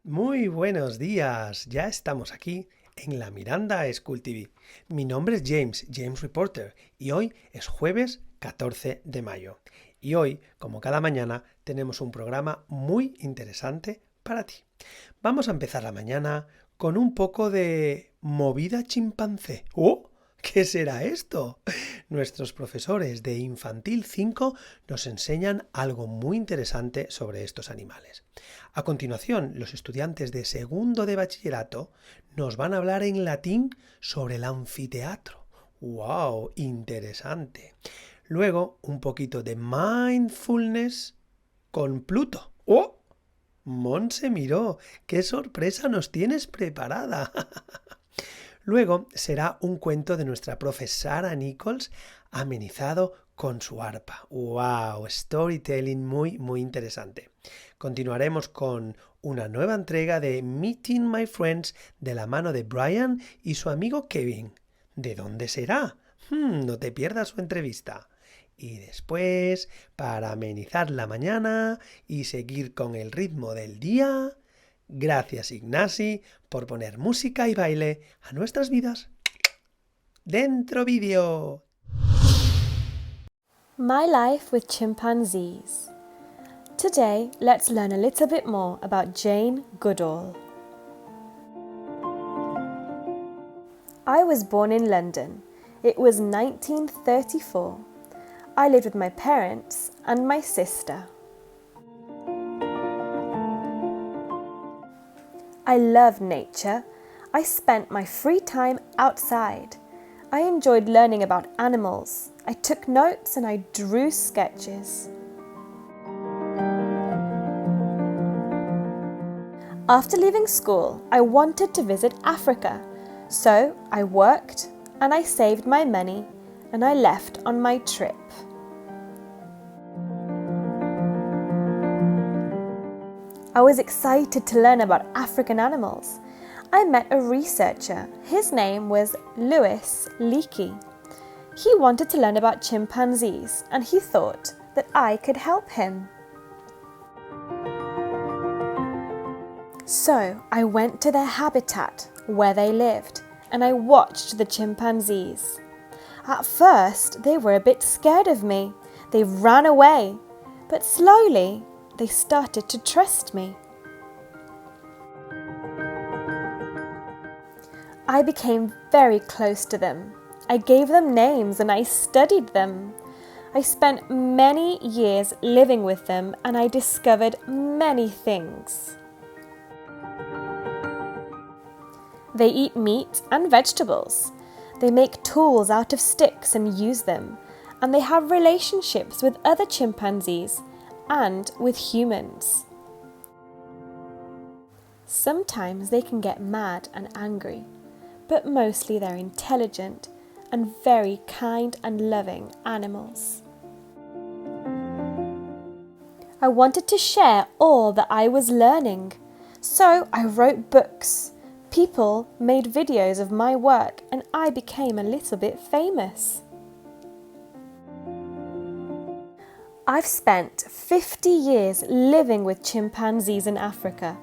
Muy buenos días, ya estamos aquí en la Miranda School TV. Mi nombre es James Reporter, y hoy es jueves 14 de mayo. Y hoy, como cada mañana, tenemos un programa muy interesante para ti. Vamos a empezar la mañana con un poco de movida chimpancé. ¡Oh! ¿Qué será esto? Nuestros profesores de Infantil 5 nos enseñan algo muy interesante sobre estos animales. A continuación, los estudiantes de segundo de bachillerato nos van a hablar en latín sobre el anfiteatro. ¡Wow! Interesante. Luego, un poquito de mindfulness con Pluto. ¡Oh! Monse miró, qué sorpresa nos tienes preparada. Luego será un cuento de nuestra profe Sara Nichols amenizado con su arpa. ¡Wow! Storytelling muy interesante. Continuaremos con una nueva entrega de Meeting My Friends de la mano de Brian y su amigo Kevin. ¿De dónde será? No te pierdas su entrevista. Y después, para amenizar la mañana y seguir con el ritmo del día, gracias Ignasi por poner música y baile a nuestras vidas. ¡Dentro vídeo! My life with chimpanzees. Today, let's learn a little bit more about Jane Goodall. I was born in London. It was 1934. I lived with my parents and my sister. I love nature. I spent my free time outside. I enjoyed learning about animals. I took notes and I drew sketches. After leaving school, I wanted to visit Africa. So I worked and I saved my money and I left on my trip. I was excited to learn about African animals. I met a researcher. His name was Louis Leakey. He wanted to learn about chimpanzees and he thought that I could help him. So I went to their habitat where they lived and I watched the chimpanzees. At first they were a bit scared of me. They ran away, but slowly they started to trust me. I became very close to them. I gave them names and I studied them. I spent many years living with them and I discovered many things. They eat meat and vegetables. They make tools out of sticks and use them, and they have relationships with other chimpanzees and with humans. Sometimes they can get mad and angry, but mostly they're intelligent and very kind and loving animals. I wanted to share all that I was learning, so I wrote books. People made videos of my work and I became a little bit famous. I've spent 50 years living with chimpanzees in Africa,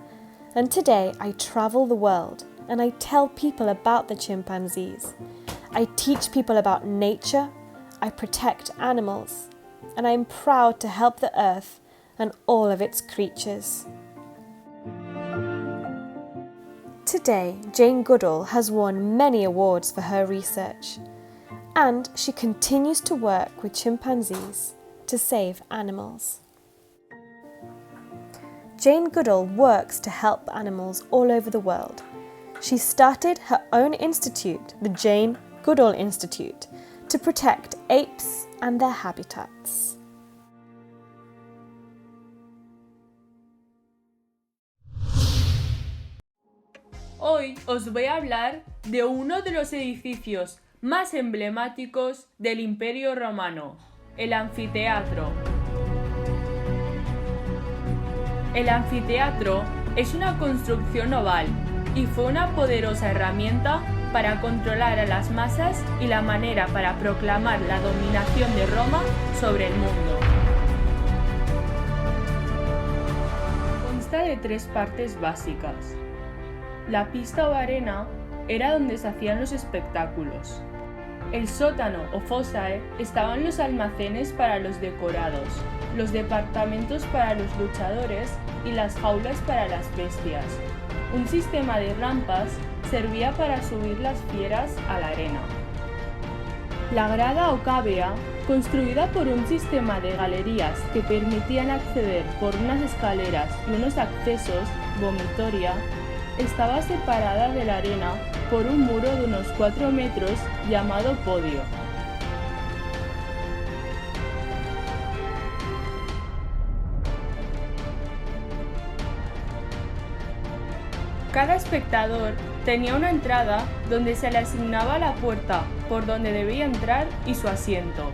and today I travel the world and I tell people about the chimpanzees. I teach people about nature, I protect animals, and I'm proud to help the earth and all of its creatures. Today, Jane Goodall has won many awards for her research, and she continues to work with chimpanzees to save animals. Jane Goodall works to help animals all over the world. She started her own institute, the Jane Goodall Institute, to protect apes and their habitats. Hoy os voy a hablar de uno de los edificios más emblemáticos del Imperio Romano, el anfiteatro. El anfiteatro es una construcción oval y fue una poderosa herramienta para controlar a las masas y la manera para proclamar la dominación de Roma sobre el mundo. Consta de de 3 partes básicas. La pista o arena era donde se hacían los espectáculos. El sótano o fosae estaban los almacenes para los decorados, los departamentos para los luchadores y las jaulas para las bestias. Un sistema de rampas servía para subir las fieras a la arena. La grada o cavea, construida por un sistema de galerías que permitían acceder por unas escaleras y unos accesos, vomitoria, estaba separada de la arena por un muro de unos 4 metros llamado podio. Cada espectador tenía una entrada donde se le asignaba la puerta por donde debía entrar y su asiento.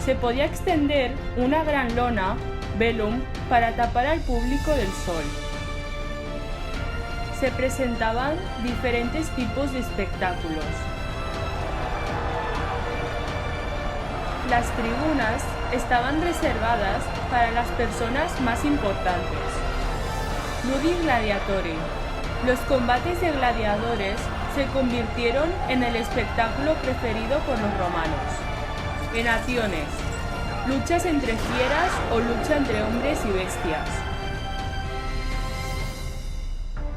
Se podía extender una gran lona, velum, para tapar al público del sol. Se presentaban diferentes tipos de espectáculos. Las tribunas estaban reservadas para las personas más importantes. Ludi gladiatori. Los combates de gladiadores se convirtieron en el espectáculo preferido por los romanos. Venaciones. Luchas entre fieras o lucha entre hombres y bestias.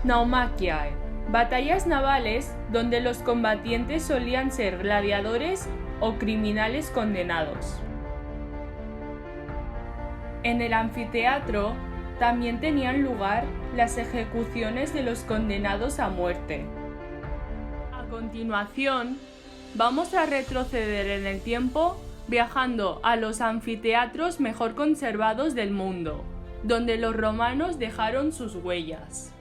Naumachiae, batallas navales donde los combatientes solían ser gladiadores o criminales condenados. En el anfiteatro también tenían lugar las ejecuciones de los condenados a muerte. A continuación, vamos a retroceder en el tiempo viajando a los anfiteatros mejor conservados del mundo, donde los romanos dejaron sus huellas.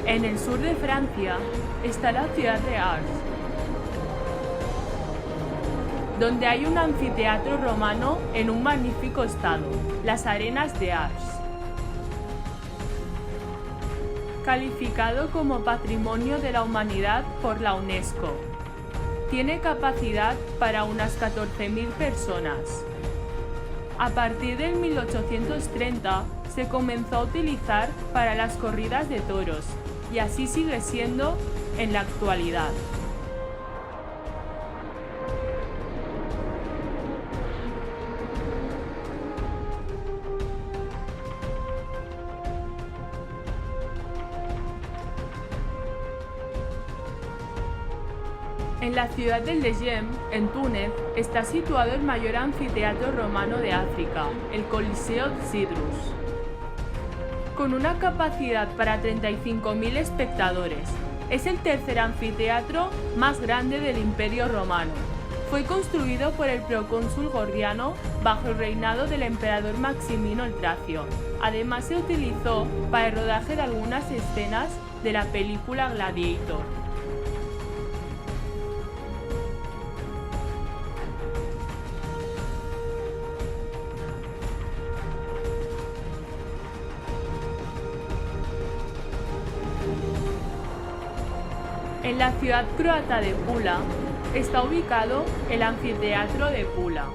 En el sur de Francia está la ciudad de Ars, donde hay un anfiteatro romano en un magnífico estado, las Arenas de Ars. Calificado como Patrimonio de la Humanidad por la UNESCO. Tiene capacidad para unas 14.000 personas. A partir del 1830 se comenzó a utilizar para las corridas de toros y así sigue siendo en la actualidad. En la ciudad de Lejem, en Túnez, está situado el mayor anfiteatro romano de África, el Coliseo Cydrus, con una capacidad para 35.000 espectadores. Es el tercer anfiteatro más grande del Imperio Romano. Fue construido por el procónsul Gordiano bajo el reinado del emperador Maximino el Tracio. Además se utilizó para el rodaje de algunas escenas de la película Gladiator. En la ciudad croata de Pula está ubicado el Anfiteatro de Pula.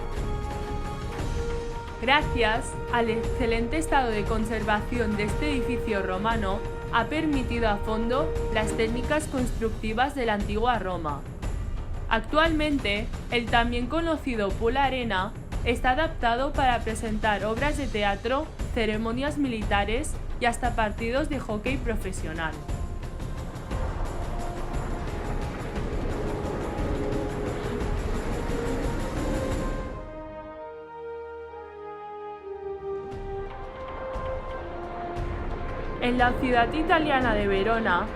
Gracias al excelente estado de conservación de este edificio romano, ha permitido a fondo las técnicas constructivas de la antigua Roma. Actualmente, el también conocido Pula Arena está adaptado para presentar obras de teatro, ceremonias militares y hasta partidos de hockey profesional. En la ciudad italiana de Verona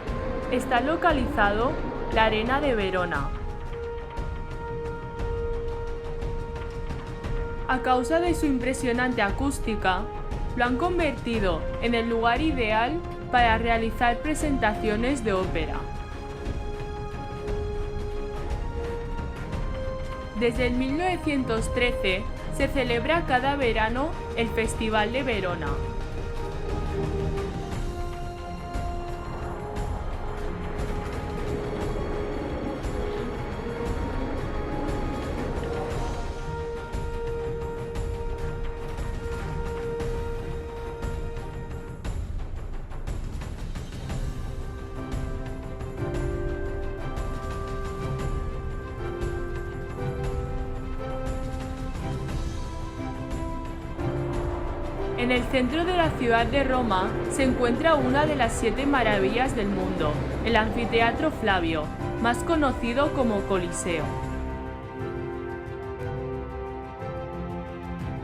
está localizado la Arena de Verona. A causa de su impresionante acústica, lo han convertido en el lugar ideal para realizar presentaciones de ópera. Desde el 1913 se celebra cada verano el Festival de Verona. En el centro de la ciudad de Roma se encuentra una de las 7 maravillas del mundo, el anfiteatro Flavio, más conocido como Coliseo.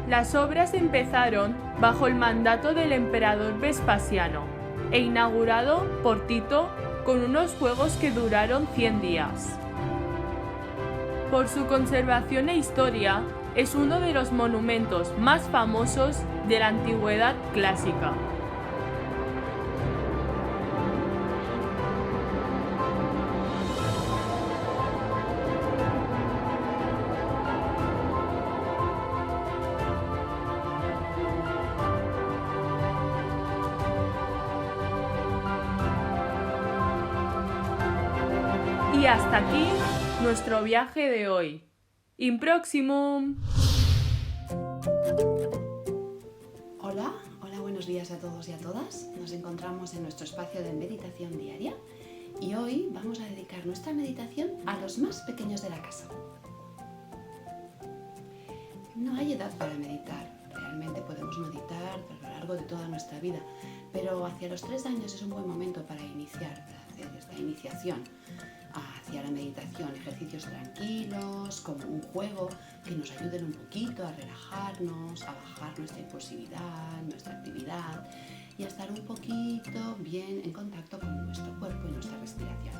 Las obras empezaron bajo el mandato del emperador Vespasiano e inaugurado por Tito con unos juegos que duraron 100 días. Por su conservación e historia, es uno de los monumentos más famosos de la antigüedad clásica. Y hasta aquí nuestro viaje de hoy. In proximum. Hola, buenos días a todos y a todas. Nos encontramos en nuestro espacio de meditación diaria y hoy vamos a dedicar nuestra meditación a los más pequeños de la casa. No hay edad para meditar. Realmente podemos meditar a lo largo de toda nuestra vida, pero hacia los 3 años es un buen momento para iniciar, para hacer esta iniciación hacia la meditación, ejercicios tranquilos, como un juego que nos ayuden un poquito a relajarnos, a bajar nuestra impulsividad, nuestra actividad y a estar un poquito bien en contacto con nuestro cuerpo y nuestra respiración.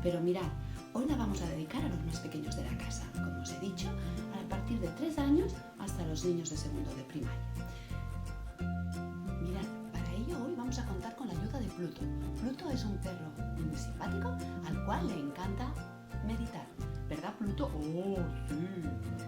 Pero mirad, hoy la vamos a dedicar a los más pequeños de la casa, como os he dicho, a partir de 3 años hasta los niños de segundo de primaria. Mirad, para ello hoy vamos a contar con la ayuda de Pluto. Pluto es un perro muy simpático al cual le encanta meditar. ¿Verdad, Pluto? Oh, sí,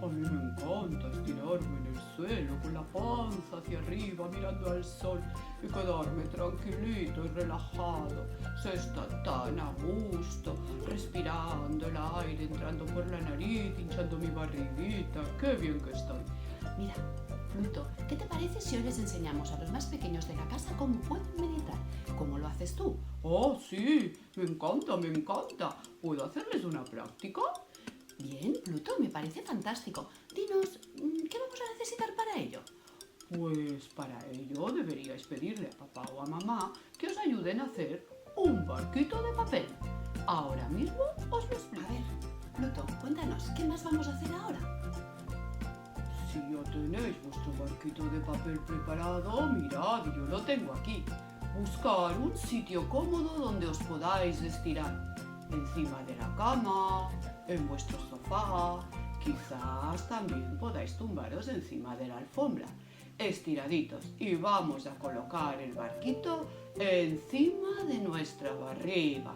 a mí me encanta estirarme en el suelo con la panza hacia arriba mirando al sol y quedarme tranquilito y relajado. Se está tan a gusto, respirando el aire, entrando por la nariz, hinchando mi barriguita. ¡Qué bien que estoy! Mira, Pluto, ¿qué te parece si hoy les enseñamos a los más pequeños de la casa cómo pueden meditar? ¿Cómo lo haces tú? Oh, sí, me encanta, me encanta. ¿Puedo hacerles una práctica? Bien, Pluto, me parece fantástico. Dinos, ¿qué vamos a necesitar para ello? Pues para ello deberíais pedirle a papá o a mamá que os ayuden a hacer un barquito de papel. Ahora mismo os lo explico. A ver, Pluto, cuéntanos, ¿qué más vamos a hacer ahora? Si ya tenéis vuestro barquito de papel preparado, mirad, yo lo tengo aquí. Buscar un sitio cómodo donde os podáis estirar. Encima de la cama, en vuestro sofá, quizás también podáis tumbaros encima de la alfombra. Estiraditos, y vamos a colocar el barquito encima de nuestra barriga.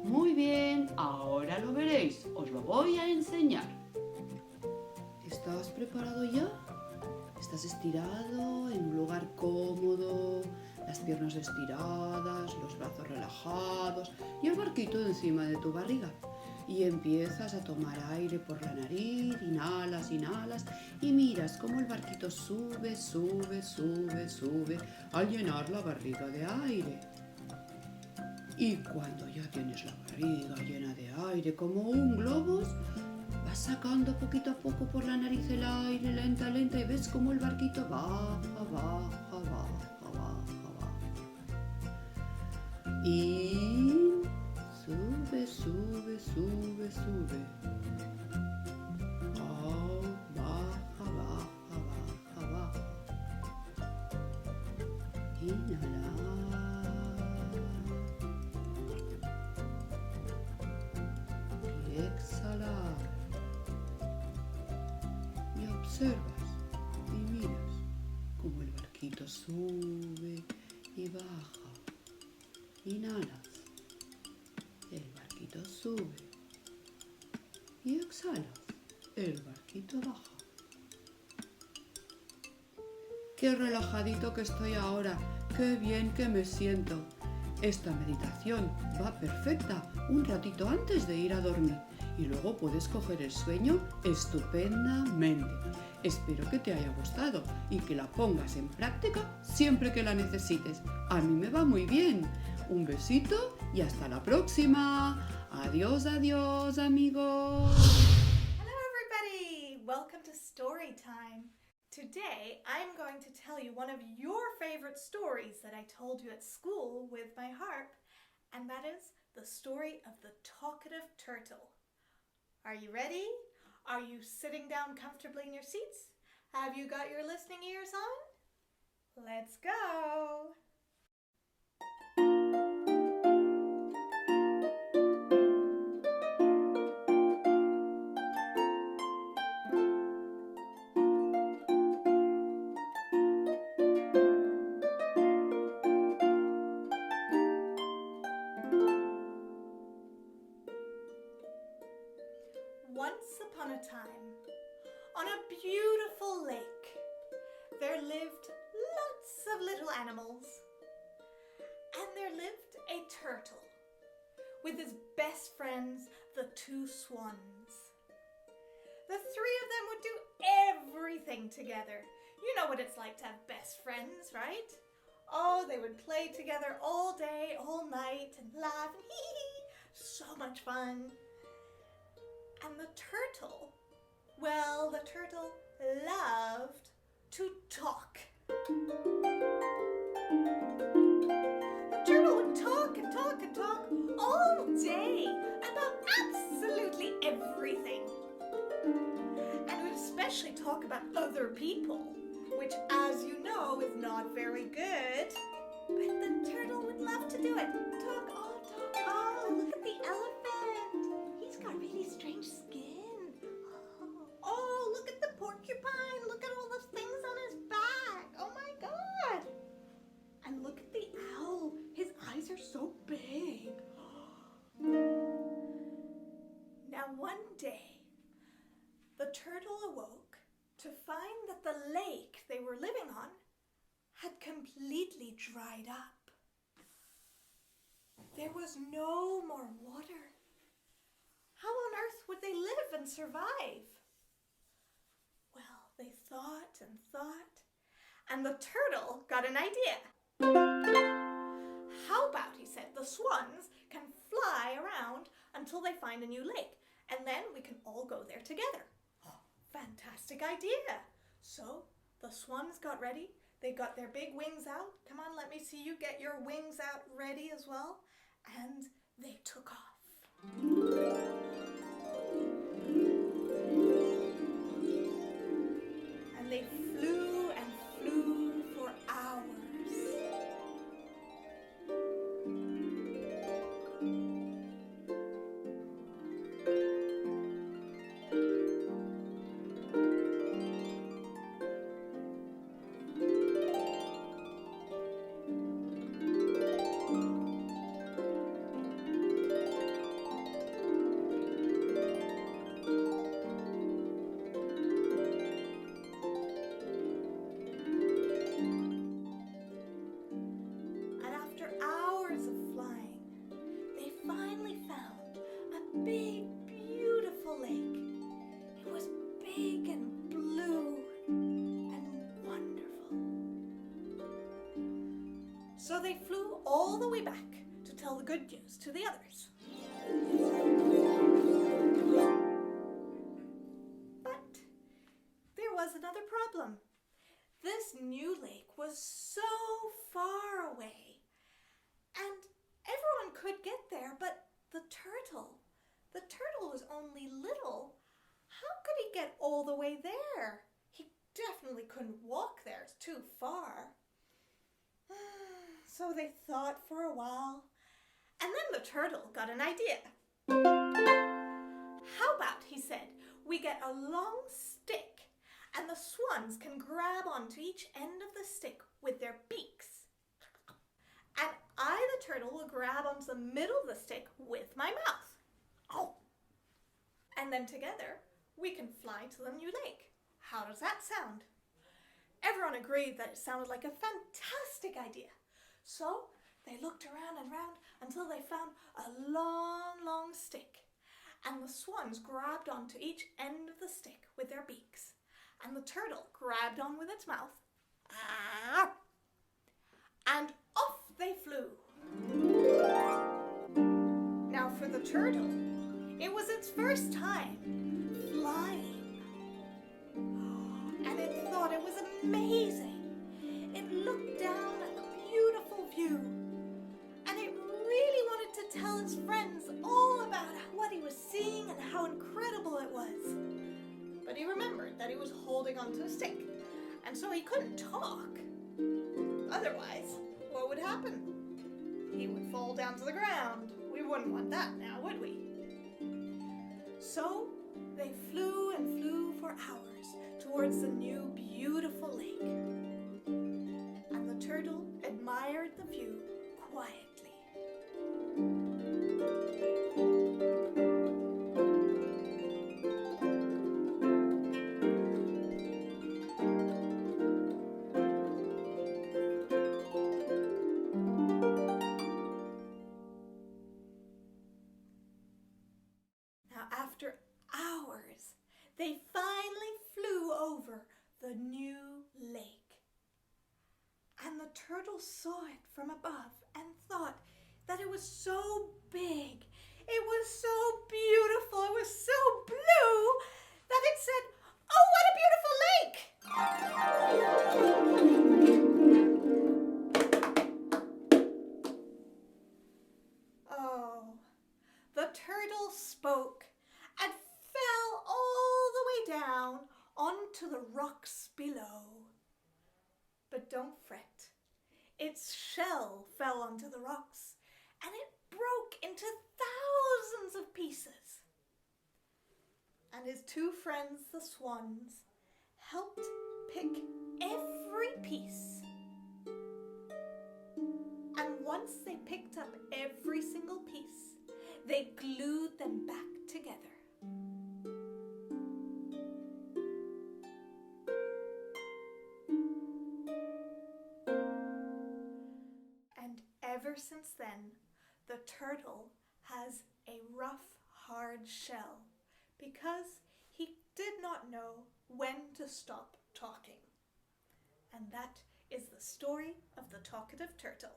Muy bien, ahora lo veréis, os lo voy a enseñar. ¿Estás preparado ya? ¿Estás estirado en un lugar cómodo? Las piernas estiradas, los brazos relajados y el barquito encima de tu barriga. Y empiezas a tomar aire por la nariz, inhalas, inhalas y miras cómo el barquito sube, sube, sube, sube al llenar la barriga de aire. Y cuando ya tienes la barriga llena de aire como un globo, vas sacando poquito a poco por la nariz el aire, lenta, lenta, y ves cómo el barquito baja, baja, baja, baja, baja. Y sube, sube, sube, sube. Oh, baja, baja, baja, baja. Inhala. Y exhalar. Y observas y miras cómo el barquito sube y baja. Inhalas. El barquito sube y exhalas. El barquito baja. Qué relajadito que estoy ahora. Qué bien que me siento. Esta meditación va perfecta un ratito antes de ir a dormir y luego puedes coger el sueño estupendamente. Espero que te haya gustado y que la pongas en práctica siempre que la necesites. A mí me va muy bien. Un besito y hasta la próxima. Adiós, adiós, amigos. Hello everybody! Welcome to Story Time. Today, I'm going to tell you one of your favorite stories that I told you at school with my harp, and that is the story of the talkative turtle. Are you ready? Are you sitting down comfortably in your seats? Have you got your listening ears on? Let's go! Once upon a time, on a beautiful lake, there lived lots of little animals. And there lived a turtle with his best friends, the two swans. The three of them would do everything together. You know what it's like to have best friends, right? Oh, they would play together all day, all night, and laugh and hee. So much fun. And the turtle, well, the turtle loved to talk. The turtle would talk and talk and talk all day about absolutely everything. And would especially talk about other people, which, as you know, is not very good. But the turtle would love to do it. Talk, oh, talk. Oh, look at the elephant. He's got really strange skin. Oh, look at the porcupine. Look at all those things on his back. Oh my God. And look at the owl. His eyes are so big. Now one day, the turtle awoke to find that the lake they were living on had completely dried up. There was no more water. How on earth would they live and survive? Well, they thought and thought, and the turtle got an idea. How about, he said, the swans can fly around until they find a new lake, and then we can all go there together. Oh, fantastic idea. So the swans got ready. They got their big wings out. Come on, let me see you get your wings out ready as well. And they took off. And they flew and flew for hours. And after hours of flying, they finally found a big, beautiful lake. It was big and blue and wonderful. So they flew all the way back to tell the good news to the others. But there was another problem. This new lake was so far away, and everyone could get there, but the turtle was only little. How could he get all the way there? He definitely couldn't walk there, it's too far. So they thought for a while, and then the turtle got an idea. How about, he said, we get a long stick, and the swans can grab onto each end of the stick with their beaks. And I, the turtle, will grab onto the middle of the stick with my mouth. Oh! And then together, we can fly to the new lake. How does that sound? Everyone agreed that it sounded like a fantastic idea. So they looked around and round until they found a long, long stick. And the swans grabbed onto each end of the stick with their beaks. And the turtle grabbed on with its mouth. And off they flew. Now for the turtle, it was its first time flying. And it thought it was amazing. It looked down at the beautiful view, and it really wanted to tell its friends all about what he was seeing and how incredible it was. But he remembered that he was holding onto a stick, and so he couldn't talk. Otherwise, what would happen? He would fall down to the ground. We wouldn't want that now, would we? So they flew and flew for hours towards the new beautiful lake. And the turtle admired the view quietly. Now, after hours, they finally flew over the new lake. And the turtle saw it from above and thought that it was so big, it was so beautiful, it was so blue, that it said, "Oh, what a beautiful lake!" Oh, the turtle spoke and fell all the way down onto the rocks below. But don't fret, its shell fell onto the rocks and it broke into thousands of pieces. And his two friends, the swans, helped pick every piece. And once they picked up every single piece, they glued them back together. And ever since then, the turtle has a rough, hard shell because he did not know when to stop talking. And that is the story of the talkative turtle.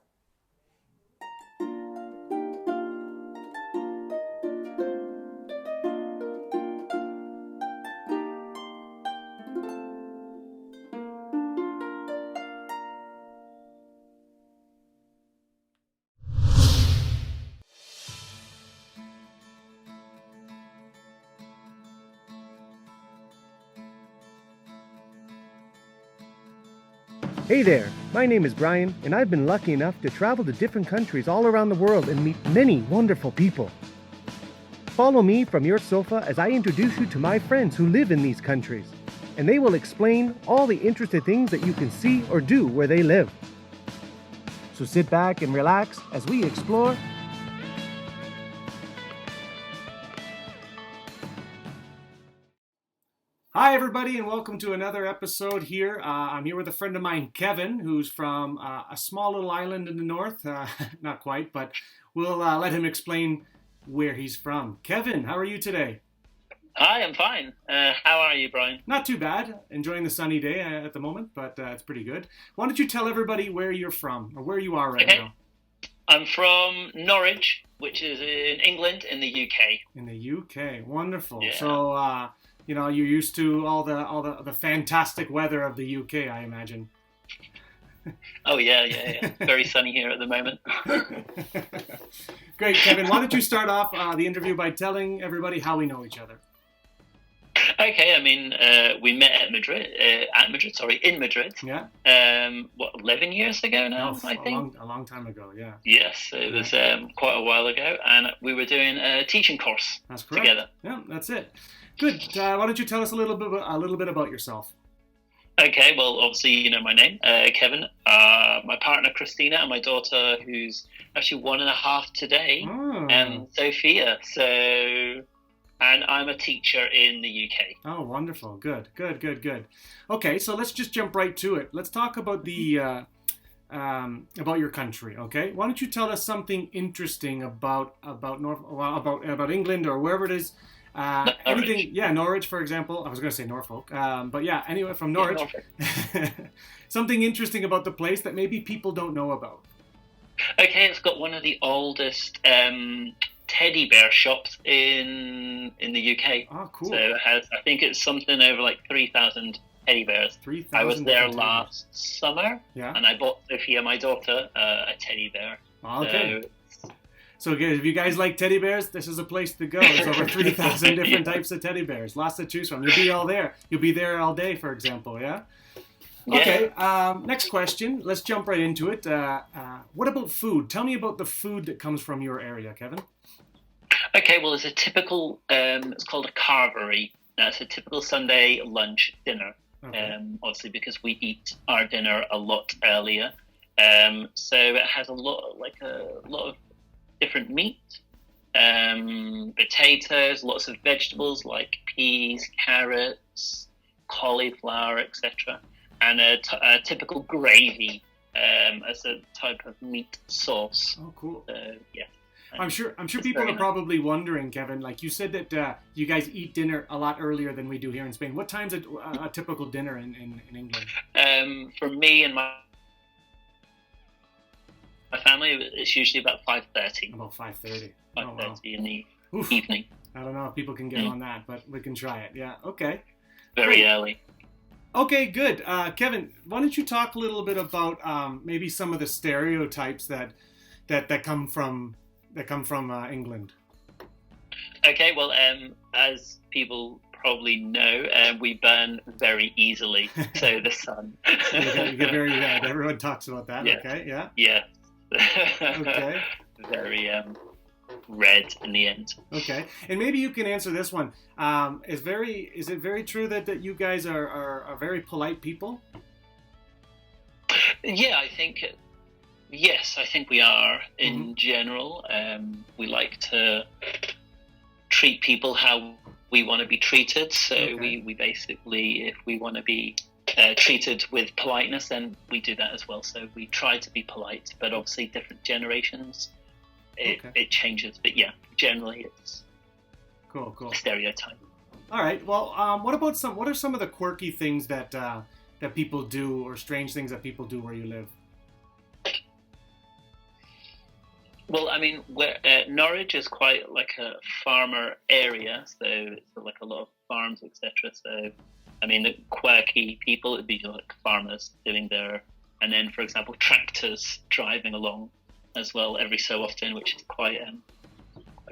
Hey there, my name is Brian, and I've been lucky enough to travel to different countries all around the world and meet many wonderful people. Follow me from your sofa as I introduce you to my friends who live in these countries, and they will explain all the interesting things that you can see or do where they live. So sit back and relax as we explore Hi, everybody, and welcome to another episode here. I'm here with a friend of mine, Kevin, who's from a small little island in the north. Not quite, but we'll let him explain where he's from. Kevin, how are you today? Hi, I'm fine. How are you, Brian? Not too bad. Enjoying the sunny day at the moment, but it's pretty good. Why don't you tell everybody where you're from, or where you are right now? I'm from Norwich, which is in England, in the UK. In the UK, wonderful. Yeah. So, you're used to all the fantastic weather of the UK, I imagine. Oh, yeah. Very sunny here at the moment. Great, Kevin. Why don't you start off the interview by telling everybody how we know each other? Okay, I mean, we met in Madrid. In Madrid. Yeah. 11 years ago now, I think? A long time ago, yeah. Yes, it was quite a while ago, and we were doing a teaching course That's correct. Together. Yeah, that's it. Good. Why don't you tell us a little bit about yourself? Okay, well, obviously, you know my name, Kevin. My partner, Christina, and my daughter, who's actually 1.5 today, Sophia. And I'm a teacher in the UK. Oh, wonderful. Good. Okay, so let's just jump right to it. Let's talk about the about your country. Okay, why don't you tell us something interesting about England or wherever it is. Anything, Norwich, for example. I was going to say Norfolk, but yeah, anyway, from Norwich. Yeah, something interesting about the place that maybe people don't know about. Okay, it's got one of the oldest teddy bear shops in the UK. Oh, cool. So it has, I think it's something over like 3,000 teddy bears. 3,000 I was there different teddy bears. last summer, Yeah. and I bought Sophia, my daughter, a teddy bear. Okay. So, So if you guys like teddy bears, this is a place to go. There's over 3,000 different types of teddy bears. Lots to choose from. You'll be all there. You'll be there all day, for example, yeah? yeah. Okay, next question. Let's jump right into it. What about food? Tell me about the food that comes from your area, Kevin. Okay, well, it's a typical, it's called a carvery. That's a typical Sunday lunch dinner. Okay. Obviously, because we eat our dinner a lot earlier. So it has a lot of different meat, potatoes, lots of vegetables like peas, carrots, cauliflower, etc., and a typical gravy as a type of meat sauce. Oh, cool. Yeah. I'm sure It's people very are nice. probably wondering, Kevin, like you said that you guys eat dinner a lot earlier than we do here in Spain. What time's a typical dinner in England? For me and my family, it's usually about 5:30. About 5:30. 5:30 Oh, wow. in the Oof. evening. I don't know if people can get on that, but we can try it. Yeah, okay. Very Great. early. Okay, good. Kevin, why don't you talk a little bit about maybe some of the stereotypes that come from England? Okay, well, as people probably know, we burn very easily. So the sun. You get very red. Everyone talks about that. Yeah. Okay, yeah. Yeah. Okay. Very red in the end. Okay, and maybe you can answer this one. Is it very true that you guys are very polite people? Yeah, I think. Yes, I think we are in general. We like to treat people how we want to be treated. So Okay. we basically, if we want to be treated with politeness, then we do that as well. So we try to be polite, but obviously different generations, it changes. But yeah, generally it's Cool. a stereotype. All right. Well, what are some of the quirky things that people do, or strange things that people do where you live? Well, I mean, Norwich is quite like a farmer area, so it's like a lot of farms, etc. So, I mean, the quirky people would be like farmers doing and then, for example, tractors driving along as well every so often, which is quite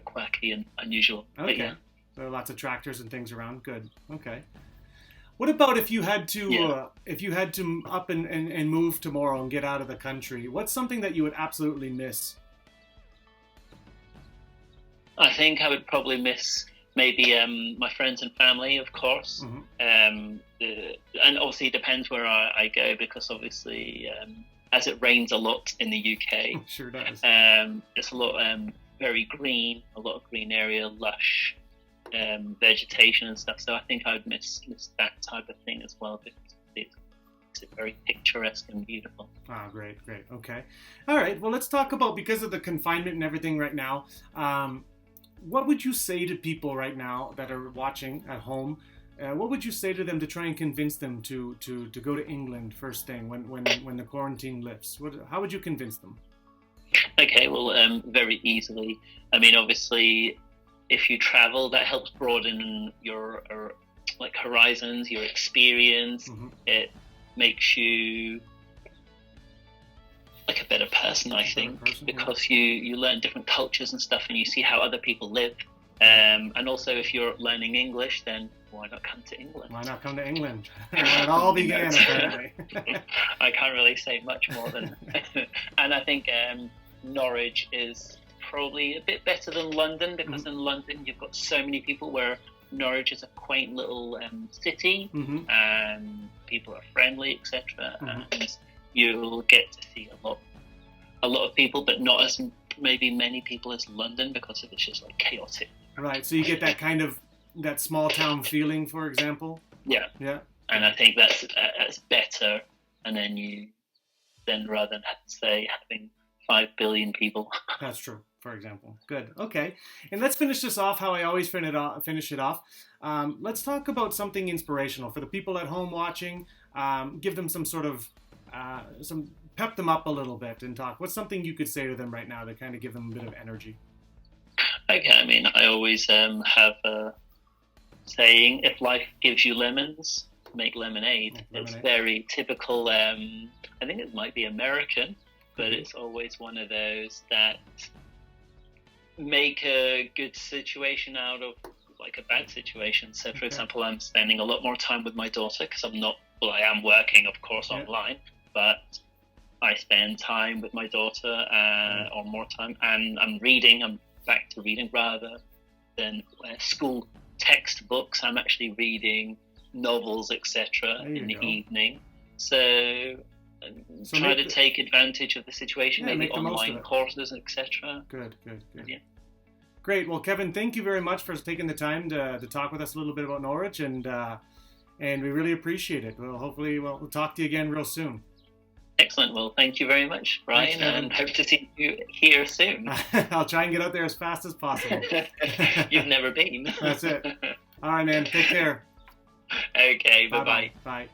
quirky and unusual. Okay. But yeah. So lots of tractors and things around. Good. Okay. What about if you had to up and move tomorrow and get out of the country? What's something that you would absolutely miss? I think I would probably miss maybe my friends and family, of course. And obviously it depends where I go, because obviously as it rains a lot in the UK, Sure does. it's a lot very green, a lot of green area, lush vegetation and stuff. So I think I would miss that type of thing as well, because it's very picturesque and beautiful. Ah, great. Okay. All right. Well, let's talk about, because of the confinement and everything right now, what would you say to people right now that are watching at home? What would you say to them to try and convince them to go to England first thing when the quarantine lifts? How would you convince them? Okay, well, very easily. I mean, obviously, if you travel, that helps broaden your like horizons, your experience. It makes you like a better person, I think, because you learn different cultures and stuff, and you see how other people live. And also, if you're learning English, then why not come to England? Why not come to England? Where it all began, apparently. I can't really say much more than. And I think Norwich is probably a bit better than London, because in London you've got so many people, where Norwich is a quaint little city, and people are friendly, etc. And you'll get to see a lot of people, but not as maybe many people as London, because it's just like chaotic. Right. So you get that kind of that small town feeling, for example. Yeah. Yeah. And I think that's better. And then rather than say having 5 billion people. That's true. For example. Good. Okay. And let's finish this off how I always finish it off. Let's talk about something inspirational for the people at home watching. Give them some sort of pep them up a little bit and talk. What's something you could say to them right now to kind of give them a bit of energy? Okay. I mean, I always have a saying: if life gives you lemons, make lemonade. Make It's lemonade. very typical. I think it might be American, but it's always one of those that make a good situation out of like a bad situation. So, for example, I'm spending a lot more time with my daughter because I am working, of course, online, but I spend time with my daughter or more time, and I'm reading. I'm back to reading rather than school textbooks. I'm actually reading novels, etc. in the evening. So try to take advantage of the situation, maybe online courses, etc. Good. Yeah. Great. Well, Kevin, thank you very much for taking the time to talk with us a little bit about Norwich, and we really appreciate it. Well, hopefully we'll talk to you again real soon. Excellent. Well, thank you very much, Brian, and hope to see you here soon. I'll try and get out there as fast as possible. You've never been. That's it. All right, man. Take care. Okay. Bye-bye. Bye.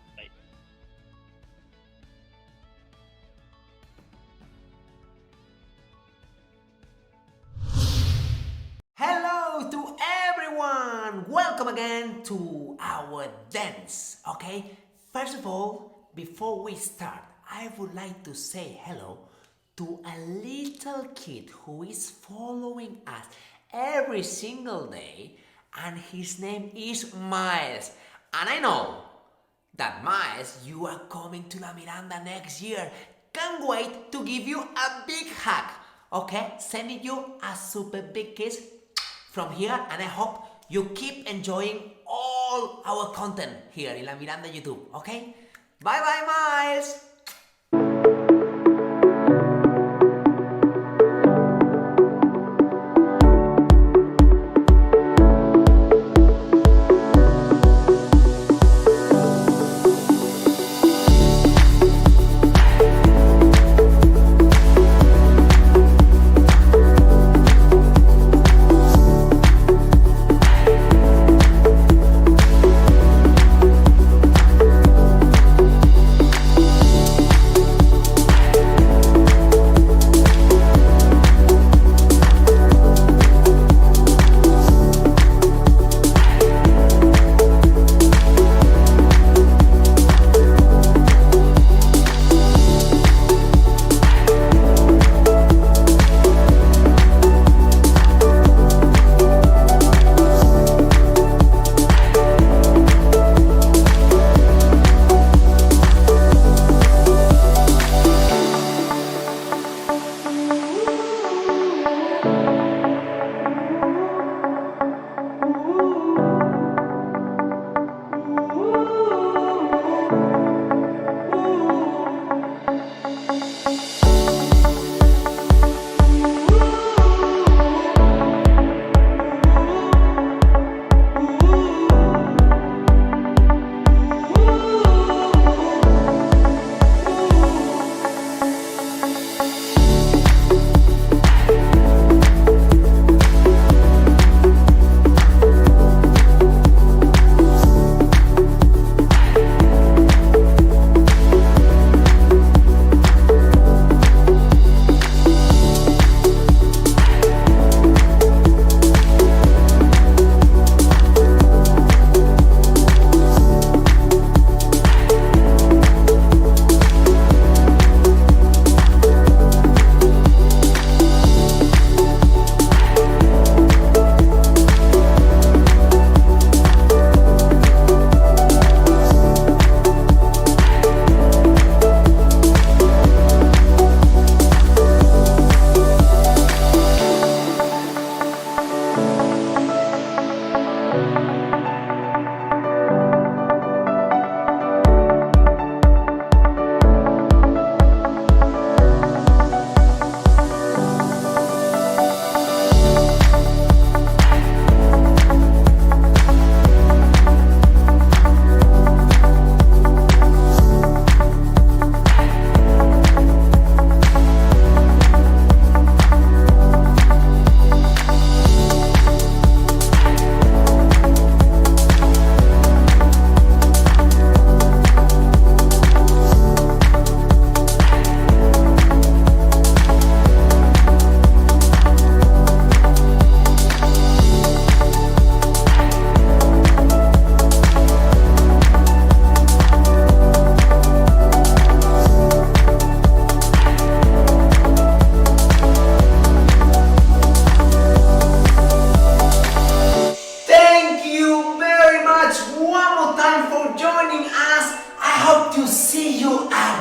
Hello to everyone! Welcome again to our dance, okay? First of all, before we start, I would like to say hello to a little kid who is following us every single day, and his name is Miles. And I know that, Miles, you are coming to La Miranda next year. Can't wait to give you a big hug, okay? Sending you a super big kiss from here, and I hope you keep enjoying all our content here in La Miranda YouTube, okay? Bye bye, Miles!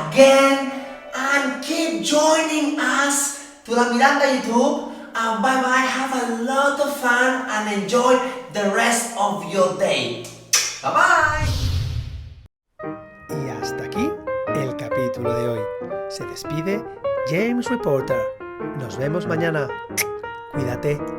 again and keep joining us to the Miranda YouTube. And bye bye, have a lot of fun and enjoy the rest of your day. Bye bye. Y hasta aquí el capítulo de hoy. Se despide James Reporter. Nos vemos mañana. Cuídate.